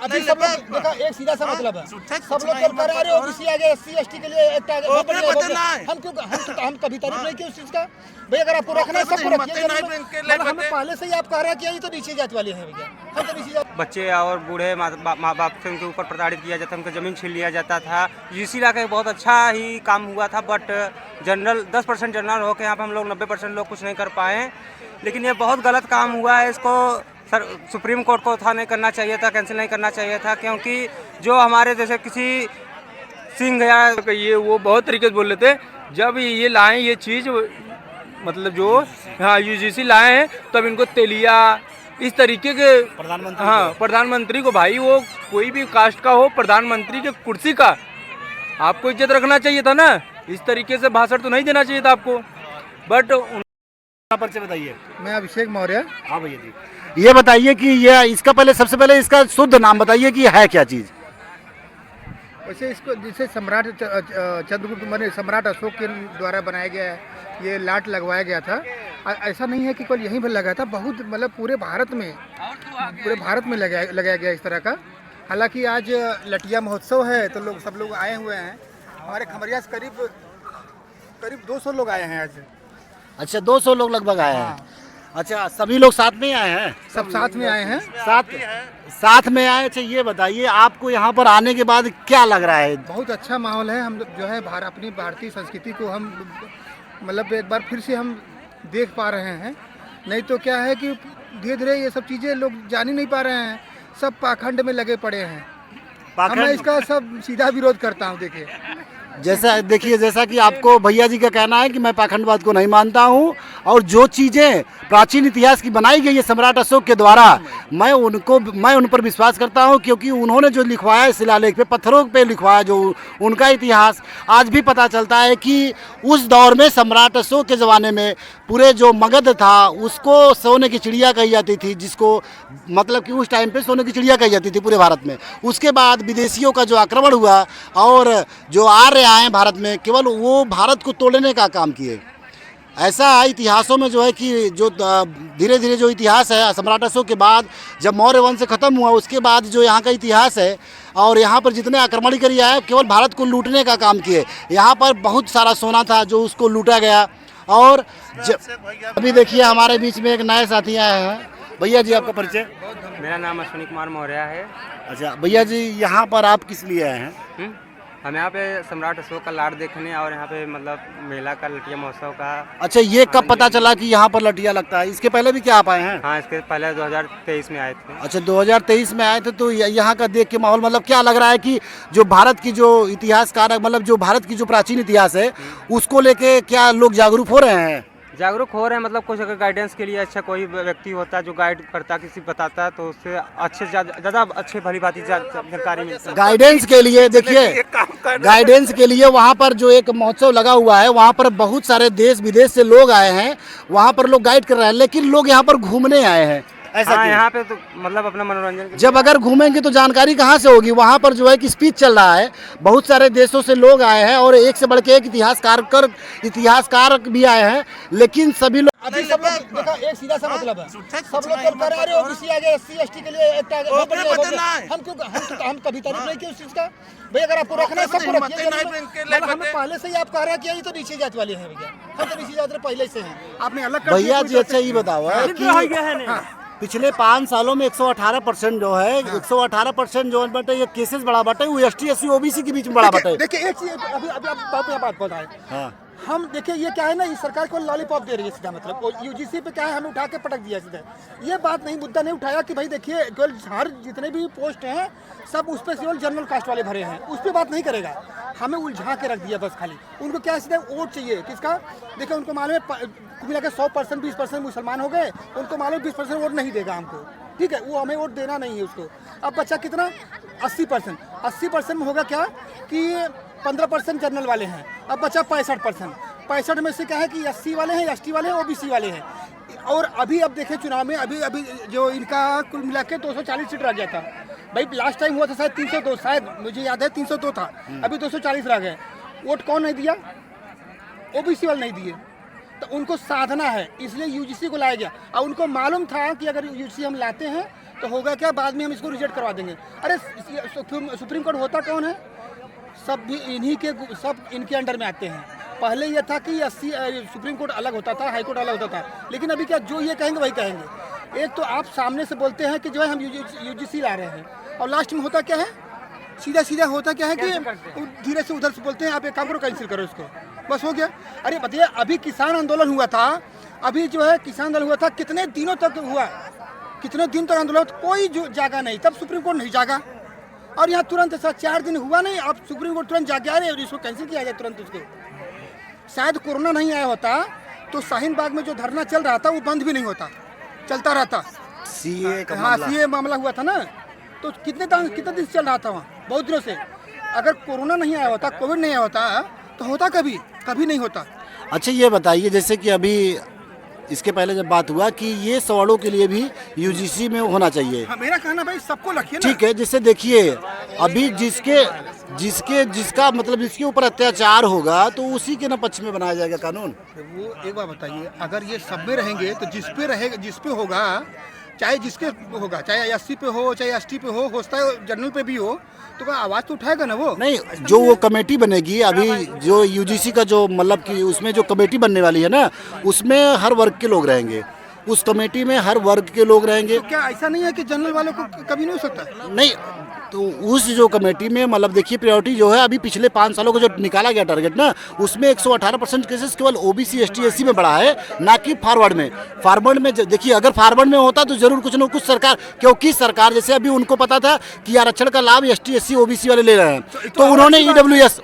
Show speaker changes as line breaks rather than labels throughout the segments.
अभी सब लोग देखा एक सीधा सा मतलब है, सब लोग कल कर रहे ओबीसी आ गए, एससी एसटी के लिए एक हम कभी तारीफ नहीं की उस चीज का। भाई अगर आपको रखना है सबको रखिए, हमें पहले से ही आप कह रहे हैं कि ये तो नीचे जात वाले हैं भैया, हम तो नीचे जात।
बच्चे और बूढ़े माँ बाप से उनके ऊपर प्रताड़ित किया जाता, उनका ज़मीन छीन लिया जाता था। यूसी ला के बहुत अच्छा ही काम हुआ था, बट जनरल 10% जनरल हो के यहाँ पर हम लोग 90% लोग कुछ नहीं कर पाए। लेकिन ये बहुत गलत काम हुआ है, इसको सर सुप्रीम कोर्ट को था नहीं करना चाहिए था, कैंसिल नहीं करना चाहिए था, क्योंकि जो हमारे जैसे किसी सिंह या
ये वो बहुत तरीके से बोल लेते जब ये लाए ये चीज़, मतलब जो हाँ यूजीसी लाए हैं तब इनको तेलिया इस तरीके के
प्रधानमंत्री,
हाँ प्रधानमंत्री को, भाई वो कोई भी कास्ट का हो, प्रधानमंत्री के कुर्सी का आपको इज्जत रखना चाहिए था ना, इस तरीके से भाषण तो नहीं देना चाहिए था आपको। बट
परिचय बताइए।
मैं अभिषेक मौर्य।
हाँ भैया जी, ये बताइए कि ये इसका पहले सबसे पहले इसका शुद्ध नाम बताइए कि है क्या चीज़।
वैसे इसको जिसे सम्राट चंद्रगुप्त मौर्य सम्राट अशोक के द्वारा बनाया गया है, ये लाट लगवाया गया था। ऐसा नहीं है कि केवल यहीं पर लगा था, बहुत मतलब पूरे भारत में लगाया गया इस तरह का। हालांकि आज लटिया महोत्सव है तो लोग सब लोग आए हुए हैं, हमारे खमरिया से करीब 200 लोग आए हैं आज।
अच्छा 200 लोग लगभग आए हैं। अच्छा सभी लोग साथ में ही आए हैं?
सब साथ में आए हैं,
साथ में आए। अच्छा ये बताइए आपको यहाँ पर आने के बाद क्या लग रहा है?
बहुत अच्छा माहौल है। हम जो है अपनी भारतीय संस्कृति को हम मतलब एक बार फिर से हम देख पा रहे हैं। नहीं तो क्या है कि धीरे धीरे ये सब चीज़ें लोग जान ही नहीं पा रहे हैं, सब पाखंड में लगे पड़े हैं। मैं इसका सब सीधा विरोध करता हूँ। देखिए
जैसा कि आपको भैया जी का कहना है कि मैं पाखंडवाद को नहीं मानता हूं, और जो चीज़ें प्राचीन इतिहास की बनाई गई है सम्राट अशोक के द्वारा, मैं उन पर विश्वास करता हूं, क्योंकि उन्होंने जो लिखवाया है शिलालेख पे, पत्थरों पे लिखवाया जो उनका इतिहास, आज भी पता चलता है कि उस दौर में सम्राट अशोक के ज़माने में पूरे जो मगध था उसको सोने की चिड़िया कही जाती थी, जिसको मतलब कि उस टाइम पे सोने की चिड़िया कही जाती थी पूरे भारत में। उसके बाद विदेशियों का जो आक्रमण हुआ और जो आर्य आए भारत में, केवल वो भारत को तोड़ने का काम किए। ऐसा इतिहासों में जो है कि जो धीरे धीरे जो इतिहास है सम्राट अशोक के बाद जब मौर्य वंश ख़त्म हुआ, उसके बाद जो यहाँ का इतिहास है और यहाँ पर जितने आक्रमण करिए है केवल भारत को लूटने का काम किए। यहाँ पर बहुत सारा सोना था जो उसको लूटा गया। और अभी देखिए हमारे बीच में एक नए साथी आए हैं। भैया जी आपका परिचय?
मेरा नाम अश्विनी कुमार मौर्य है।
अच्छा भैया जी यहाँ पर आप किस लिए आए हैं?
हम यहाँ पे सम्राट अशोक का लाट देखने और यहाँ पे मतलब मेला का लटिया महोत्सव का।
अच्छा ये कब पता चला कि यहाँ पर लटिया लगता है? इसके पहले भी क्या आप आए हैं?
हाँ इसके पहले 2023 में आए थे।
अच्छा 2023 में आए थे, तो यहाँ का देख के माहौल मतलब क्या लग रहा है कि जो भारत की जो इतिहासकार मतलब जो भारत की जो प्राचीन इतिहास है उसको लेके क्या लोग जागरूक हो रहे हैं?
जागरूक हो रहे हैं, मतलब कुछ अगर गाइडेंस के लिए अच्छा कोई व्यक्ति होता है जो गाइड करता किसी बताता है तो उससे अच्छे ज़्यादा अच्छे भली बात जानकारी मिलती है।
गाइडेंस के लिए देखिए, गाइडेंस के लिए वहाँ पर जो एक महोत्सव लगा हुआ है वहाँ पर बहुत सारे देश विदेश से लोग आए हैं, वहाँ पर लोग गाइड कर रहे हैं, लेकिन लोग यहाँ पर घूमने आए हैं। ऐसा
हाँ, यहाँ पे तो मतलब अपना मनोरंजन
जब अगर घूमेंगे तो जानकारी कहाँ से होगी? वहाँ पर जो है कि स्पीच चल रहा है, बहुत सारे देशों से लोग आए हैं और एक से बढ़ के एक इतिहासकार भी आए हैं, लेकिन सभी लोग
अभी सब लोग देखा एक सीधा सा मतलब है, सब लोग कल कर रहे ओबीसी आ गए, एससी एसटी के लिए हम कभी तारीफ नहीं की उस चीज का। भाई अगर आपको रखना है सबको रखिए, हमें पहले से ही आप कह रहे हैं कि ये तो नीचे जात वाले हैं भैया, हम तो नीचे जात पहले से हैं, आपने अलग
भैया जी। अच्छा ये बताओ कि पिछले 5 सालों में 118% जो है 118% जो बटे ये केसेस बड़ा बटे वो एसटी एससी ओबीसी के बीच में बड़ा बटे।
देखिए एक चीज अभी आप बात बताएं। हाँ। हम देखिए ये क्या है ना, इस सरकार को लॉलीपॉप दे रही है सीधा, मतलब यूजीसी पे क्या है हमें उठा के पटक दिया सीधा। ये बात नहीं, मुद्दा नहीं उठाया कि भाई देखिए केवल हर जितने भी पोस्ट हैं सब उस पर केवल जनरल कास्ट वाले भरे हैं, उस पर बात नहीं करेगा, हमें उलझा के रख दिया बस खाली। उनको क्या सीधा वोट चाहिए किसका? देखिए उनको मालूम है मिला के 100% 20% मुसलमान हो गए, उनको मालूम 20% वोट नहीं देगा हमको, ठीक है, वो हमें वोट देना नहीं है उसको। अब बच्चा कितना 80% में होगा क्या कि 15% जनरल वाले हैं, अब बचा 65% में से क्या है कि एससी वाले हैं, एसटी वाले हैं, ओबीसी वाले हैं। और अभी अब देखें चुनाव में अभी जो इनका कुल मिला के 240 सीट रह गया था भाई, लास्ट टाइम हुआ था शायद 302, शायद मुझे याद है 302 था, अभी 240 रह गए। वोट कौन नहीं दिया? ओबीसी वाले नहीं दिए, तो उनको साधना है, इसलिए यूजीसी को लाया गया। और उनको मालूम था कि अगर यूजीसी हम लाते हैं तो होगा क्या, बाद में हम इसको रिजेक्ट करवा देंगे। अरे सुप्रीम कोर्ट होता कौन है? सब भी इन्हीं के, सब इनके अंडर में आते हैं। पहले ये था कि 80 सुप्रीम कोर्ट अलग होता था, हाई कोर्ट अलग होता था, लेकिन अभी क्या, जो ये कहेंगे वही कहेंगे। एक तो आप सामने से बोलते हैं कि जो है हम यूजीसी ला रहे हैं, और लास्ट में होता क्या है, सीधा सीधा होता क्या है कि धीरे से उधर से बोलते हैं आप एक काम करो, कैंसिल करो इसको, बस हो गया। अरे बताइए, अभी किसान आंदोलन हुआ था, अभी जो है किसान आंदोलन हुआ था, कितने दिनों तक हुआ, कितने दिन तक आंदोलन, कोई जो जागा नहीं, तब सुप्रीम कोर्ट नहीं जागा। और यहाँ तुरंत ऐसा 4 दिन हुआ नहीं, अब सुप्रीम कोर्ट तुरंत जाके आ रहे और इसको कैंसिल किया जाए तुरंत। उसको शायद कोरोना नहीं आया होता तो शाहीन बाग में जो धरना चल रहा था वो बंद भी नहीं होता, चलता रहता।
सीए का
हाँ, सीए मामला हुआ था ना, तो कितने दिन चल रहा था वहाँ, बहुत दिनों से। अगर कोरोना नहीं आया होता, कोविड नहीं आया होता, तो होता कभी नहीं होता।
अच्छा ये बताइए, जैसे कि अभी इसके पहले जब बात हुआ कि ये सवालों के लिए भी यूजीसी में होना चाहिए।
हाँ, मेरा कहना भाई सबको रखिए ना।
ठीक है, जैसे देखिए अभी जिसका मतलब जिसके ऊपर अत्याचार होगा तो उसी के न पक्ष में बनाया जाएगा कानून।
वो एक बात बताइए, अगर ये सब में रहेंगे तो जिस पे होगा, चाहे जिसके होगा, चाहे एससी पे हो, चाहे एसटी पे हो सकता है जनरल पे भी हो, तो क्या आवाज़ तो उठाएगा ना वो।
नहीं, जो वो कमेटी बनेगी अभी, जो यूजीसी का जो मतलब कि उसमें जो कमेटी बनने वाली है ना, उसमें हर वर्ग के लोग रहेंगे, उस कमेटी में हर वर्ग के लोग रहेंगे।
तो क्या ऐसा नहीं है कि जनरल वालों को कभी नहीं हो सकता?
नहीं, तो उस जो कमेटी में मतलब देखिए प्रायोरिटी जो है, अभी पिछले 5 सालों का जो निकाला गया टारगेट ना, उसमें 118% केसेस केवल ओबीसी एसटी एससी में बढ़ा है, ना कि फॉरवर्ड में। फॉरवर्ड में देखिए, अगर फॉरवर्ड में होता तो जरूर कुछ न कुछ सरकार, क्योंकि सरकार जैसे अभी उनको पता था कि आरक्षण का लाभ एसटी एससी ओबीसी वाले ले रहे हैं, तो उन्होंने ईडब्ल्यूएस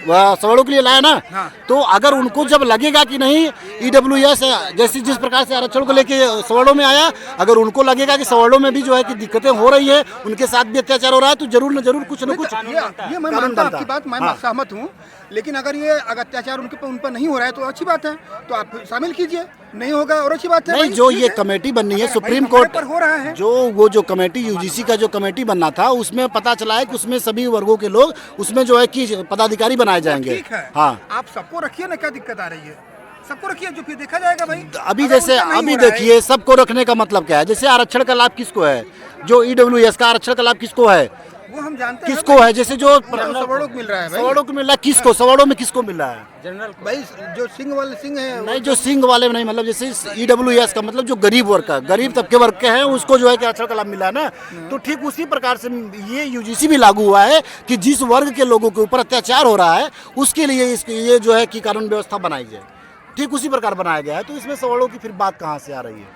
सवालों के लिए लाया ना।
हाँ।
तो अगर उनको जब लगेगा कि नहीं, ईडब्ल्यूएस जैसे जिस प्रकार से आरक्षण को लेके सवालों में आया, अगर उनको लगेगा कि सवालों में भी जो है कि दिक्कतें हो रही है, उनके साथ भी अत्याचार हो रहा है, तो जरूर न जरूर कुछ न कुछ
ये मैं मानता हूं आपकी बात, मैं सहमत हूँ। लेकिन अगर अत्याचार उन पर नहीं हो रहा है तो अच्छी बात है, तो आप शामिल कीजिए। नहीं होगा और अच्छी बात है।
नहीं, जो ये कमेटी बननी है सुप्रीम कोर्ट
पर हो रहा है,
जो कमेटी यूजीसी का जो कमेटी बनना था, उसमें पता चला है कि उसमें सभी वर्गों के लोग उसमें जो है कि पदाधिकारी बनाए जाएंगे।
ठीक है,
हाँ,
आप सबको रखिए ना, क्या दिक्कत आ रही है, सबको रखिए, जो फिर देखा जाएगा भाई।
अभी जैसे अभी देखिए, सबको रखने का मतलब क्या है, जैसे आरक्षण का लाभ किसको है, जो ईडब्ल्यूएस का आरक्षण का लाभ किसको है,
वो हम जानते हैं
किसको है, जैसे जो
सवर्णों को मिल रहा है भाई।
सवर्णों को मिल रहा है, किसको सवर्णों में किसको मिल रहा है,
जनरल
भाई जो सिंह है,
नहीं जो सिंह वाले में नहीं, मतलब जैसे ईडब्ल्यूएस का मतलब जो गरीब वर्ग का, गरीब तबके वर्ग के हैं, उसको जो है कि आरक्षण का लाभ मिला है ना। तो ठीक उसी प्रकार से ये यूजीसी भी लागू हुआ है कि जिस वर्ग के लोगों के ऊपर अत्याचार हो रहा है उसके लिए ये जो है कि कानून व्यवस्था बनाई जाए, ठीक उसी प्रकार बनाया गया है। तो इसमें सवालों की फिर बात कहाँ से आ रही है?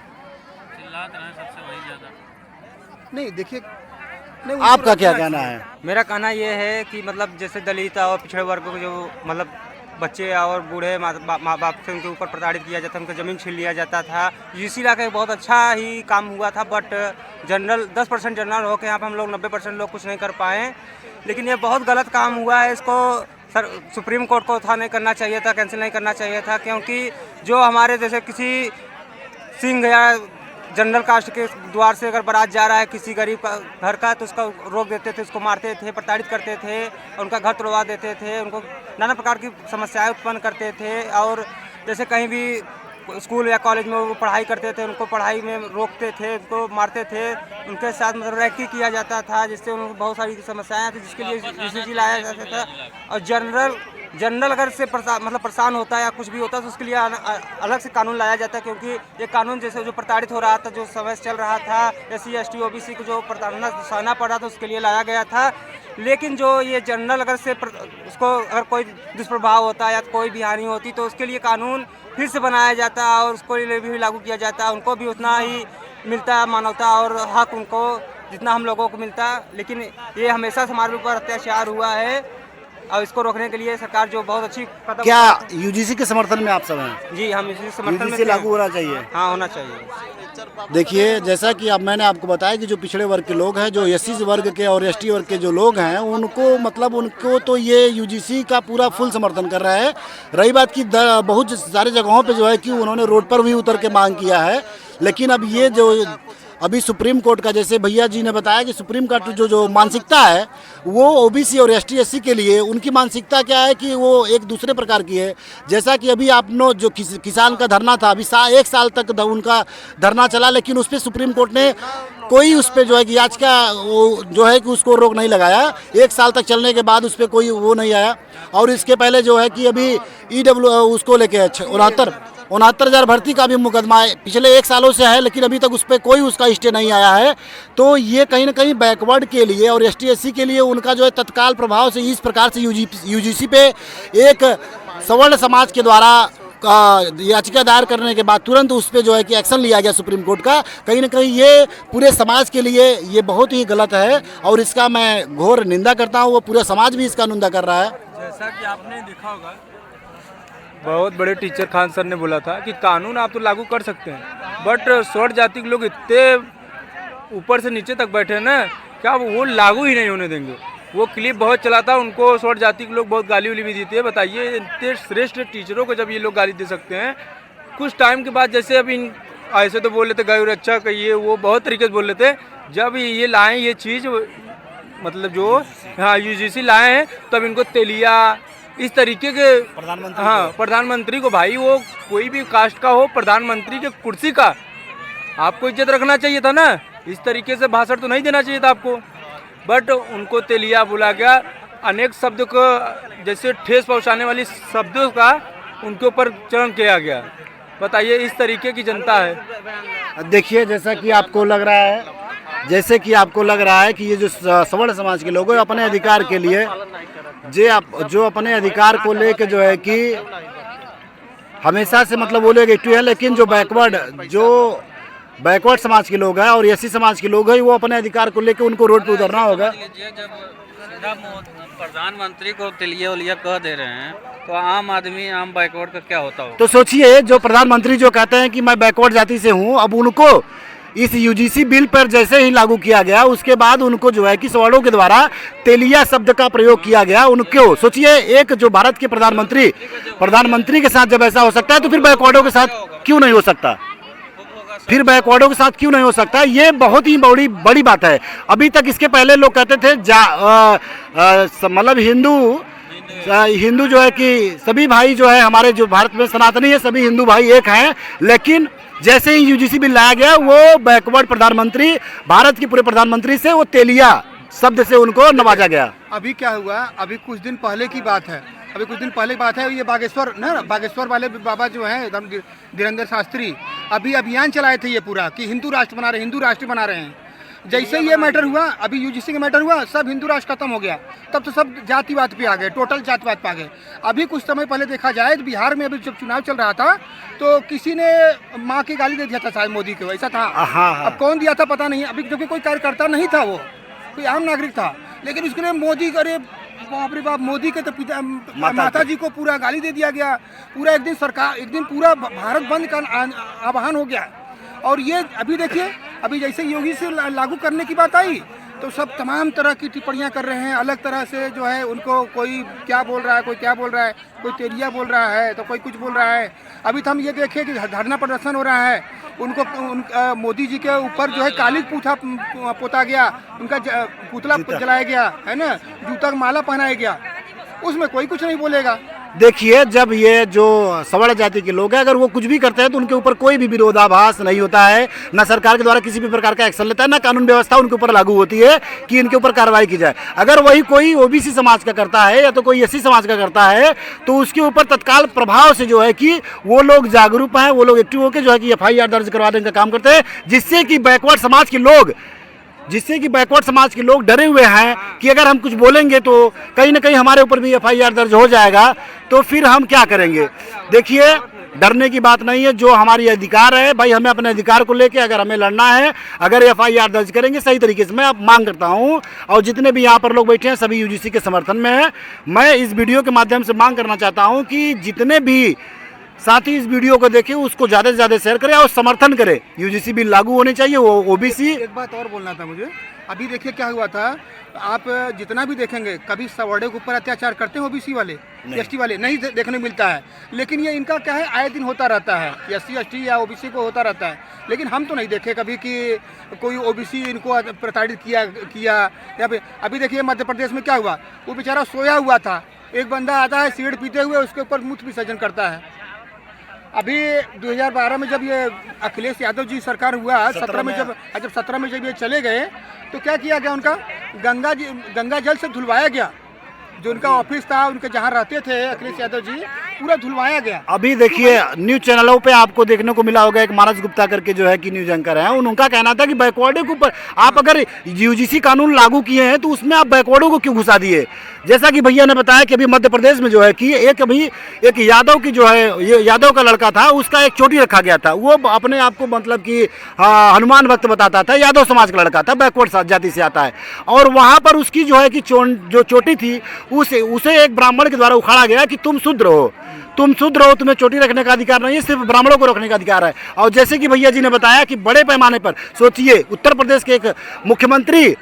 नहीं देखिए,
आपका क्या कहना है?
मेरा कहना ये है कि मतलब जैसे दलित और पिछड़े वर्ग को जो मतलब बच्चे और बूढ़े माँ बाप से उनके ऊपर प्रताड़ित किया जाता, उनका ज़मीन छीन लिया जाता था, यूजीसी ला के बहुत अच्छा ही काम हुआ था। बट जनरल 10% जनरल हो के यहाँ पे हम लोग 90% लोग कुछ नहीं कर पाए, लेकिन ये बहुत गलत काम हुआ है। इसको सुप्रीम कोर्ट को था नहीं करना चाहिए था, कैंसिल नहीं करना चाहिए था, क्योंकि जो हमारे जैसे किसी सिंह या जनरल कास्ट के द्वार से अगर बारात जा रहा है किसी गरीब का घर का, तो उसका रोक देते थे, उसको मारते थे, प्रताड़ित करते थे, उनका घर तोड़वा देते थे, उनको नाना प्रकार की समस्याएं उत्पन्न करते थे। और जैसे कहीं भी स्कूल या कॉलेज में वो पढ़ाई करते थे, उनको पढ़ाई में रोकते थे, उनको मारते थे, उनके साथ मतलब रैकी किया जाता था, जिससे उनको बहुत सारी समस्याएं थी, जिसके लिए यूजीसी लाया जाता था। और जनरल अगर से परेशान होता है या कुछ भी होता है तो उसके लिए अलग से कानून लाया जाता है, क्योंकि ये कानून जैसे जो प्रताड़ित हो रहा था, जो समय चल रहा था, एससी एसटी ओबीसी को जो प्रताड़ना सहना पड़ रहा था, उसके लिए लाया गया था। लेकिन जो ये जनरल अगर से उसको अगर कोई दुष्प्रभाव होता है या कोई भी हानि होती तो उसके लिए कानून फिर से बनाया जाता और उसको लिए भी लागू किया जाता, उनको भी उतना ही मिलता मानवता और हक उनको जितना हम लोगों को मिलता। लेकिन ये हमेशा हमारे ऊपर अत्याचार हुआ है और इसको रोकने के लिए सरकार जो बहुत अच्छी कदम।
क्या यूजीसी के समर्थन में आप सब हैं?
जी, हम इसी समर्थन में
यूजीसी लागू होना चाहिए।
हाँ, होना चाहिए।
देखिए, जैसा कि अब मैंने आपको बताया कि जो पिछड़े वर्ग के लोग हैं, जो एससी वर्ग के और एसटी वर्ग के जो लोग हैं, उनको मतलब उनको तो ये यूजीसी का पूरा फुल समर्थन कर रहा है। रही बात की बहुत सारी जगहों पे जो है कि उन्होंने रोड पर भी उतर के मांग किया है, लेकिन अब ये जो अभी सुप्रीम कोर्ट का, जैसे भैया जी ने बताया कि सुप्रीम कोर्ट जो मानसिकता है वो ओबीसी और एसटी एससी के लिए, उनकी मानसिकता क्या है कि वो एक दूसरे प्रकार की है। जैसा कि अभी आपने जो किसान का धरना था, अभी 1 साल तक उनका धरना चला, लेकिन उस पर सुप्रीम कोर्ट ने कोई उस पर जो है कि याचिका वो जो है कि उसको रोक नहीं लगाया। 1 साल तक चलने के बाद उस पर कोई वो नहीं आया। और इसके पहले जो है कि अभी उसको लेके 69,000 भर्ती का भी मुकदमा पिछले 1 सालों से है, लेकिन अभी तक उस पर कोई उसका स्टे नहीं आया है। तो ये कहीं ना कहीं बैकवर्ड के लिए और एसटी एससी के लिए उनका जो है तत्काल प्रभाव से इस प्रकार से यूजीसी पे एक सवर्ण समाज के द्वारा याचिका दायर करने के बाद तुरंत उस पर जो है कि एक्शन लिया गया सुप्रीम कोर्ट का। कहीं ना कहीं ये पूरे समाज के लिए ये बहुत ही गलत है और इसका मैं घोर निंदा करता हूँ। वो पूरा समाज भी इसका निंदा कर रहा है।
जैसा कि आपने देखा होगा, बहुत बड़े टीचर खान सर ने बोला था कि कानून आप तो लागू कर सकते हैं, बट स्वर्ण जाति के लोग इतने ऊपर से नीचे तक बैठे हैं ना, क्या वो लागू ही नहीं होने देंगे। वो क्लिप बहुत चला था, उनको स्वर्ण जाति के लोग बहुत गाली उली भी देते हैं। बताइए, इतने श्रेष्ठ टीचरों को जब ये लोग गाली दे सकते हैं, कुछ टाइम के बाद जैसे अभी ऐसे तो बोल लेते गौ रक्षा कहिए, वो बहुत तरीके से बोल लेते। जब ये लाएँ ये चीज़, मतलब जो यूजीसी लाए हैं, तब इनको तेलिया इस तरीके के प्रधानमंत्री को भाई, वो कोई भी कास्ट का हो, प्रधानमंत्री के कुर्सी का आपको इज्जत रखना चाहिए था ना। इस तरीके से भाषण तो नहीं देना चाहिए था आपको, बट उनको तेलिया बोला गया। अनेक शब्द को, जैसे ठेस पहुंचाने वाली शब्दों का उनके ऊपर चरण किया गया। बताइए, इस तरीके की जनता है।
देखिए, जैसा कि आपको लग रहा है कि ये जो सवर्ण समाज के लोग हैं अपने अधिकार के लिए जो अपने अधिकार को लेके जो है कि हमेशा से मतलब वो लोग एक्टिव है, लेकिन जो बैकवर्ड समाज के लोग हैं और एससी समाज के लोग हैं, वो अपने अधिकार को लेके उनको रोड पे उतरना होगा।
जब प्रधानमंत्री को तिलिया उलिया कह दे रहे हैं, तो आम आदमी, आम बैकवर्ड का क्या होता होगा?
तो सोचिए, जो प्रधानमंत्री जो कहते हैं कि मैं बैकवर्ड जाति से हूँ, अब उनको इस यूजीसी बिल पर जैसे ही लागू किया गया, उसके बाद उनको जो है कि सवर्णों के द्वारा तेलिया शब्द का प्रयोग किया गया। उनको सोचिए, एक जो भारत के प्रधानमंत्री के साथ जब ऐसा हो सकता है, तो फिर बैकवर्डों के साथ क्यों नहीं हो सकता? ये बहुत ही बड़ी बात है। अभी तक इसके पहले लोग कहते थे मतलब हिंदू जो है कि सभी भाई जो है हमारे जो भारत में सनातनी है, सभी हिंदू भाई एक हैं। लेकिन जैसे ही यूजीसी बिल लाया गया, वो बैकवर्ड प्रधानमंत्री, भारत के पूरे प्रधानमंत्री से वो तेलिया शब्द से उनको नवाजा गया।
अभी क्या हुआ, अभी कुछ दिन पहले की बात है, ये बागेश्वर वाले बाबा जो हैं धीरेन्द्र शास्त्री, अभी अभियान चलाए थे ये पूरा कि हिंदू राष्ट्र बना रहे हैं। जैसे ये मैटर हुआ, अभी यूजीसी का मैटर हुआ, सब हिंदू राष्ट्र खत्म हो गया। तब तो सब जातिवाद पे आ गए, टोटल जातिवाद पे आ गए। अभी कुछ समय पहले देखा जाए तो बिहार में अभी जब चुनाव चल रहा था, तो किसी ने माँ की गाली दे दिया था शायद मोदी को, ऐसा था। अब कौन दिया था पता नहीं, अभी क्योंकि कोई कार्यकर्ता नहीं था, वो कोई आम नागरिक था, लेकिन उसके लिए मोदी करे बाप रे बाप, मोदी के तो पिता माता जी को पूरा गाली दे दिया गया। पूरा एक दिन पूरा भारत बंद का आह्वान हो गया। और ये अभी देखिए, अभी जैसे योगी से लागू करने की बात आई, तो सब तमाम तरह की टिप्पणियां कर रहे हैं, अलग तरह से जो है उनको, कोई क्या बोल रहा है, कोई तेलिया बोल रहा है, तो कोई कुछ बोल रहा है। अभी तो हम ये देखें कि धरना प्रदर्शन हो रहा है, उनको मोदी जी के ऊपर जो है काली पूछा पोता गया, उनका पुतला जलाया गया है ना, जूता का माला पहनाया गया, उसमें कोई कुछ नहीं बोलेगा।
देखिए, जब ये जो सवर्ण जाति के लोग हैं, अगर वो कुछ भी करते हैं तो उनके ऊपर कोई भी विरोधाभास नहीं होता है, ना सरकार के द्वारा किसी भी प्रकार का एक्शन लेता है, ना कानून व्यवस्था उनके ऊपर लागू होती है कि इनके ऊपर कार्रवाई की जाए। अगर वही कोई ओबीसी समाज का करता है या तो कोई एससी समाज का करता है, तो उसके ऊपर तत्काल प्रभाव से जो है कि वो लोग जागरूक हैं, वो लोग एक्टिव होकर जो है कि FIR दर्ज करवा देने का काम करते हैं, जिससे कि बैकवर्ड समाज के लोग डरे हुए हैं कि अगर हम कुछ बोलेंगे तो कहीं ना कहीं हमारे ऊपर भी FIR दर्ज हो जाएगा, तो फिर हम क्या करेंगे। देखिए, डरने की बात नहीं है, जो हमारी अधिकार है भाई, हमें अपने अधिकार को लेके अगर हमें लड़ना है, अगर FIR दर्ज करेंगे सही तरीके से। मैं अब मांग करता हूं, और जितने भी यहाँ पर लोग बैठे हैं सभी यूजीसी के समर्थन में हैं। मैं इस वीडियो के माध्यम से मांग करना चाहता हूँ कि जितने भी साथ ही इस वीडियो को देखें, उसको ज़्यादा से ज़्यादा शेयर करें और समर्थन करें। यूजीसी बिल लागू होने चाहिए, वो ओबीसी।
एक बात और बोलना था मुझे अभी देखिए क्या हुआ था, आप जितना भी देखेंगे कभी सवर्णों के ऊपर अत्याचार करते हैं ओबीसी वाले, एसटी वाले, नहीं देखने को मिलता है। लेकिन ये इनका क्या है, आए दिन होता रहता है, एससी एसटी या ओबीसी को होता रहता है। लेकिन हम तो नहीं देखे कभी कि कोई ओबीसी इनको प्रताड़ित किया या फिर अभी देखिए मध्य प्रदेश में क्या हुआ, वो बेचारा सोया हुआ था, एक बंदा आता है सिगरेट पीते हुए उसके ऊपर मूत्र विसर्जन करता है। अभी 2012 में जब ये अखिलेश यादव जी सरकार हुआ, 17 में जब ये चले गए तो क्या किया गया, उनका गंगा जल से धुलवाया गया। जो उनका ऑफिस था, उनके जहाँ रहते थे अखिलेश यादव जी, पूरा धुलवाया गया।
अभी देखिए न्यूज चैनलों पे आपको देखने को मिला होगा, एक मानस गुप्ता करके जो है कि न्यूज एंकर हैं, उनका कहना था कि बैकवर्डों के ऊपर आप अगर यूजीसी कानून लागू किए हैं तो उसमें आप बैकवर्डों को क्यों घुसा दिए। जैसा कि भैया ने बताया कि अभी मध्य प्रदेश में जो है कि एक यादव की जो है, ये यादव का लड़का था, उसका एक चोटी रखा गया था। वो अपने आप को मतलब कि हनुमान भक्त बताता था, यादव समाज का लड़का था, बैकवर्ड जाति से आता है। और वहाँ पर उसकी जो है कि जो चोटी थी उसे एक ब्राह्मण के द्वारा उखाड़ा गया कि तुम शूद्र हो, तुम्हें चोटी रखने का अधिकार नहीं है, सिर्फ ब्राह्मणों को रखने का अधिकार है। और जैसे कि भैया जी ने बताया कि बड़े पैमाने पर सोचिए, उत्तर प्रदेश के एक मुख्यमंत्री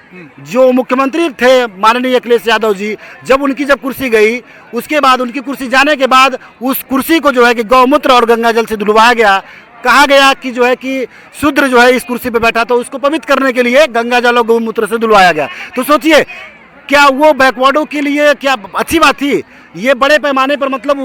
थे माननीय अखिलेश यादव जी, जब उनकी कुर्सी गई, उसके बाद उनकी कुर्सी जाने के बाद उस कुर्सी को जो है कि गौमूत्र और गंगा जल से धुलवाया गया। कहा गया कि जो है कि शूद्र जो है इस कुर्सी पे बैठा, तो उसको पवित्र करने के लिए गंगा जल और गौमूत्र से धुलवाया गया। तो सोचिए क्या वो बैकवर्डों के लिए क्या अच्छी बात थी। ये बड़े पैमाने पर मतलब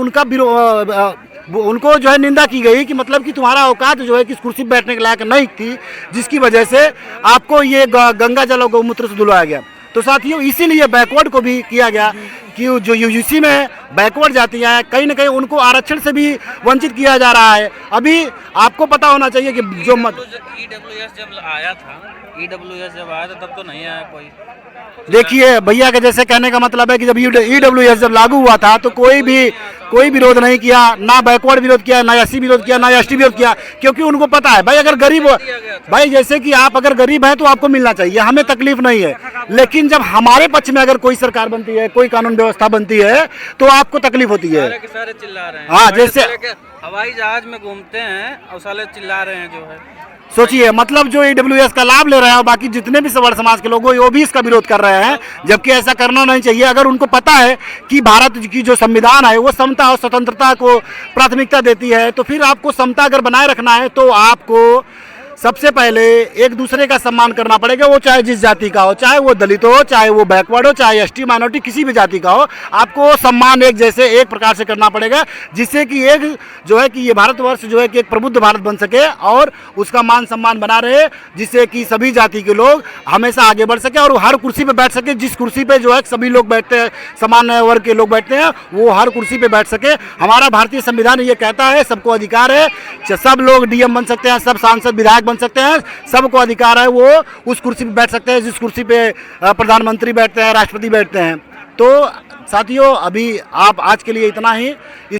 उनको जो है निंदा की गई कि मतलब कि तुम्हारा औकात जो है कि इस कुर्सी पर बैठने के लायक नहीं थी, जिसकी वजह से आपको ये गंगा जल और गौमूत्र से धुलवाया गया। तो साथियों इसीलिए बैकवर्ड को भी किया गया कि जो यूजीसी में बैकवर्ड जातियाँ हैं, कहीं ना कहीं उनको आरक्षण से भी वंचित किया जा रहा है। अभी आपको पता होना चाहिए कि जो
ईडब्ल्यूएस जब आया था तब तो नहीं आया कोई।
देखिए भैया के जैसे कहने का मतलब है कि जब ईडब्ल्यूएस जब लागू हुआ था तो कोई विरोध नहीं किया, ना बैकवर्ड विरोध किया, ना एससी विरोध किया, ना एसटी विरोध किया, क्योंकि उनको पता है भाई अगर गरीब भाई जैसे कि आप अगर गरीब हैं तो आपको मिलना चाहिए, हमें तकलीफ नहीं है। लेकिन जब हमारे पक्ष में अगर कोई सरकार बनती है, कोई कानून व्यवस्था बनती है तो आपको तकलीफ होती है।
सारे चिल्ला रहे हैं।
हाँ, जैसे
हवाई जहाज में घूमते हैं और साले चिल्ला रहे हैं जो है।
सोचिए मतलब जो ईडब्ल्यूएस का लाभ ले रहे हैं और बाकी जितने भी सवर्ण समाज के लोग वो भी इसका विरोध कर रहे हैं, जबकि ऐसा करना नहीं चाहिए। अगर उनको पता है कि भारत की जो संविधान है वो समता और स्वतंत्रता को प्राथमिकता देती है, तो फिर आपको समता अगर बनाए रखना है तो आपको सबसे पहले एक दूसरे का सम्मान करना पड़ेगा। वो चाहे जिस जाति का हो, चाहे वो दलित हो, चाहे वो बैकवर्ड हो, चाहे एसटी माइनॉरिटी किसी भी जाति का हो, आपको सम्मान एक जैसे एक प्रकार से करना पड़ेगा, जिससे कि एक जो है कि ये भारतवर्ष जो है कि एक प्रबुद्ध भारत बन सके और उसका मान सम्मान बना रहे, जिससे कि सभी जाति के लोग हमेशा आगे बढ़ सके और हर कुर्सी पर बैठ सके। जिस कुर्सी पर जो है सभी लोग बैठते हैं, समान वर्ग के लोग बैठते हैं, वो हर कुर्सी पर बैठ सके। हमारा भारतीय संविधान ये कहता है सबको अधिकार है, सब लोग डीएम बन सकते हैं, सब सांसद विधायक बन सकते हैं, सबको अधिकार है वो उस कुर्सी पे बैठ सकते हैं जिस कुर्सी पे प्रधानमंत्री बैठते हैं, राष्ट्रपति बैठते हैं। तो साथियों अभी आप आज के लिए इतना ही।